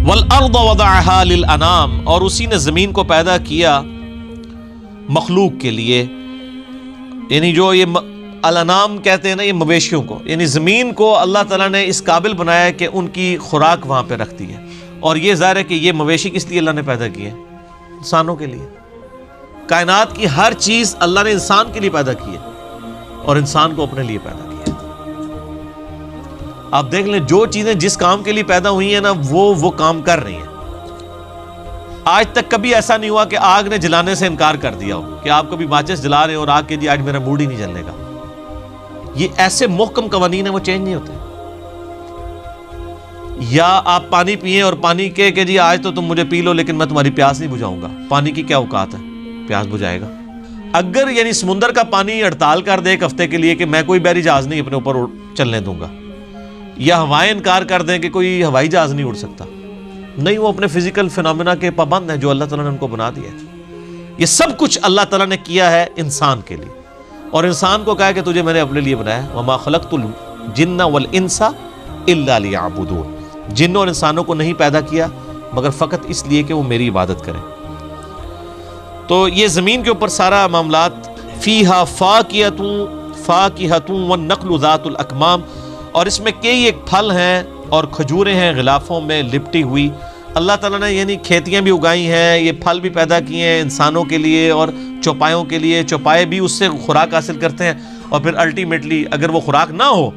وَالْأَرْضَ وَضَعَهَا لِلْأَنَامِ، اور اسی نے زمین کو پیدا کیا مخلوق کے لیے، یعنی جو یہ الانام کہتے ہیں نا، یہ مویشیوں کو، یعنی زمین کو اللہ تعالیٰ نے اس قابل بنایا ہے کہ ان کی خوراک وہاں پہ رکھتی ہے. اور یہ ظاہر ہے کہ یہ مویشی کس لیے اللہ نے پیدا کیے؟ انسانوں کے لیے. کائنات کی ہر چیز اللہ نے انسان کے لیے پیدا کی ہے اور انسان کو اپنے لیے پیدا کیا. آپ دیکھ لیں جو چیزیں جس کام کے لیے پیدا ہوئی ہیں نا، وہ کام کر رہی ہیں. آج تک کبھی ایسا نہیں ہوا کہ آگ نے جلانے سے انکار کر دیا ہو، کہ آپ کبھی ماچس جلا رہے ہیں اور آگ کے جی آج میرا موڈ ہی نہیں جلنے کا. یہ ایسے محکم قوانین ہیں، وہ چینج نہیں ہوتے. یا آپ پانی پئیں اور پانی کے کہ جی آج تو تم مجھے پی لو لیکن میں تمہاری پیاس نہیں بجھاؤں گا. پانی کی کیا اوقات ہے؟ پیاس بجھائے گا. اگر یعنی سمندر کا پانی ہڑتال کر دے ایک ہفتے کے لیے کہ میں کوئی بحری جہاز نہیں اپنے اوپر چلنے دوں گا، یا ہوائیں انکار کر دیں کہ کوئی ہوائی جہاز نہیں اڑ سکتا، نہیں، وہ اپنے فزیکل فینومینا کے پابند ہیں جو اللہ تعالیٰ نے ان کو بنا دیا ہے. یہ سب کچھ اللہ تعالیٰ نے کیا ہے انسان کے لیے، اور انسان کو کہا کہ تجھے میں نے اپنے لیے بنایا. وَمَا خَلَقْتُ الْجِنَّ وَالْإِنسَ إِلَّا لِيَعْبُدُونِ. جنوں اور انسانوں کو نہیں پیدا کیا مگر فقط اس لیے کہ وہ میری عبادت کریں. تو یہ زمین کے اوپر سارا معاملات فیہا فاکہۃ والنخل ذات الاکمام، اور اس میں کئی ایک پھل ہیں اور کھجوریں ہیں غلافوں میں لپٹی ہوئی. اللہ تعالیٰ نے یعنی کھیتیاں بھی اگائی ہیں، یہ پھل بھی پیدا کیے ہیں انسانوں کے لیے اور چوپایوں کے لیے. چوپائے بھی اس سے خوراک حاصل کرتے ہیں، اور پھر الٹیمیٹلی اگر وہ خوراک نہ ہو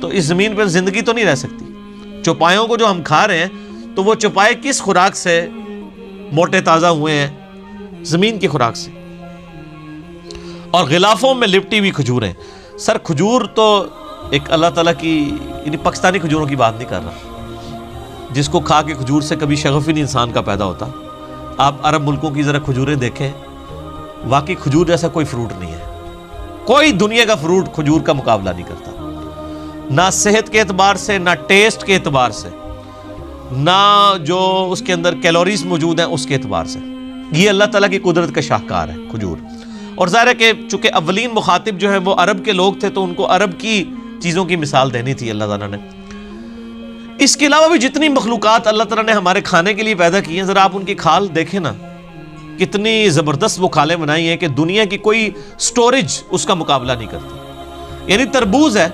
تو اس زمین پر زندگی تو نہیں رہ سکتی. چوپایوں کو جو ہم کھا رہے ہیں تو وہ چوپائے کس خوراک سے موٹے تازہ ہوئے ہیں؟ زمین کی خوراک سے. اور غلافوں میں لپٹی ہوئی کھجوریں. سر کھجور تو ایک اللہ تعالیٰ کی، یعنی پاکستانی کھجوروں کی بات نہیں کر رہا، جس کو کھا کے کھجور سے کبھی شغف ہی نہیں انسان کا پیدا ہوتا. آپ عرب ملکوں کی ذرا کھجوریں دیکھیں، واقعی کھجور جیسا کوئی فروٹ نہیں ہے. کوئی دنیا کا فروٹ کھجور کا مقابلہ نہیں کرتا، نہ صحت کے اعتبار سے، نہ ٹیسٹ کے اعتبار سے، نہ جو اس کے اندر کیلوریز موجود ہیں اس کے اعتبار سے. یہ اللہ تعالیٰ کی قدرت کا شاہکار ہے کھجور. اور ظاہر ہے کہ چونکہ اولین مخاطب جو ہیں وہ عرب کے لوگ تھے تو ان کو عرب کی چیزوں کی مثال دینی تھی اللہ تعالیٰ نے. اس کے علاوہ بھی جتنی مخلوقات اللہ تعالیٰ نے ہمارے کھانے کے لیے پیدا کی ہیں، ذرا آپ ان کی کھال دیکھیں نا، کتنی زبردست وہ کھالیں بنائی ہیں کہ دنیا کی کوئی سٹوریج اس کا مقابلہ نہیں کرتی. یعنی تربوز ہے،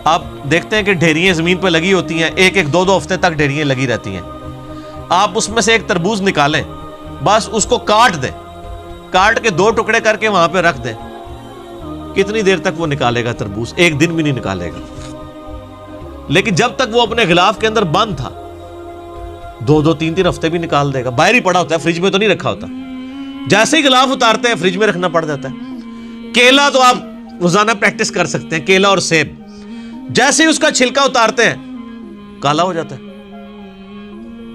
آپ دیکھتے ہیں کہ ڈھیریاں زمین پہ لگی ہوتی ہیں، ایک ایک دو دو ہفتے تک ڈھیریاں لگی رہتی ہیں. آپ اس میں سے ایک تربوز نکالیں، بس اس کو کاٹ دیں، کاٹ کے دو ٹکڑے کر کے وہاں پہ رکھ دیں، کتنی دیر تک وہ نکالے گا تربوز؟ ایک دن بھی نہیں نکالے گا. لیکن جب تک وہ اپنے غلاف کے اندر بند تھا، دو دو تین تین ہفتے بھی نکال دے گا. باہر ہی پڑا ہوتا ہے، فریج میں تو نہیں رکھا ہوتا. جیسے ہی غلاف اتارتے ہیں فریج میں رکھنا پڑ جاتا ہے. کیلا تو آپ روزانہ پریکٹس کر سکتے ہیں، کیلا اور سیب، جیسے ہی اس کا چھلکا اتارتے ہیں کالا ہو جاتا ہے،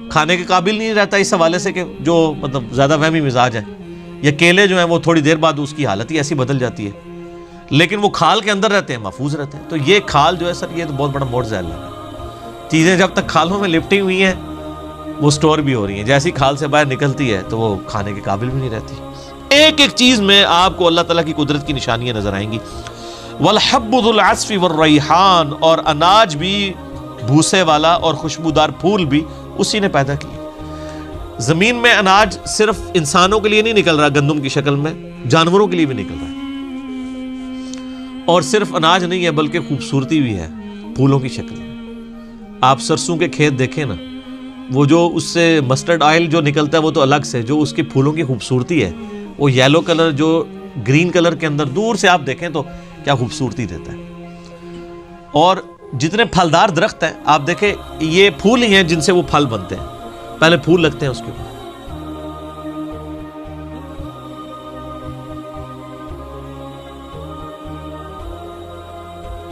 کھانے کے قابل نہیں رہتا. اس حوالے سے کہ جو مطلب زیادہ وہمی مزاج ہے، یا کیلے جو ہیں وہ تھوڑی دیر بعد اس کی حالت ہی ایسی بدل جاتی ہے، لیکن وہ کھال کے اندر رہتے ہیں، محفوظ رہتے ہیں. تو یہ کھال جو ہے سر، یہ تو بہت بڑا معجزہ ہے. چیزیں جب تک کھالوں میں لپٹی ہوئی ہیں وہ سٹور بھی ہو رہی ہیں، جیسی کھال سے باہر نکلتی ہے تو وہ کھانے کے قابل بھی نہیں رہتی. ایک ایک چیز میں آپ کو اللہ تعالیٰ کی قدرت کی نشانیاں نظر آئیں گی. والحب ذو العصف والریحان، اور اناج بھی بھوسے والا اور خوشبودار پھول بھی اسی نے پیدا کیے. زمین میں اناج صرف انسانوں کے لیے نہیں نکل رہا گندم کی شکل میں، جانوروں کے لیے بھی نکل رہا ہے. اور صرف اناج نہیں ہے بلکہ خوبصورتی بھی ہے پھولوں کی شکل میں. آپ سرسوں کے کھیت دیکھیں نا، وہ جو اس سے مسٹرڈ آئل جو نکلتا ہے وہ تو الگ سے، جو اس کے پھولوں کی خوبصورتی ہے، وہ یلو کلر جو گرین کلر کے اندر دور سے آپ دیکھیں تو کیا خوبصورتی دیتا ہے. اور جتنے پھلدار درخت ہیں آپ دیکھیں، یہ پھول ہی ہیں جن سے وہ پھل بنتے ہیں. پہلے پھول لگتے ہیں اس کے اوپر،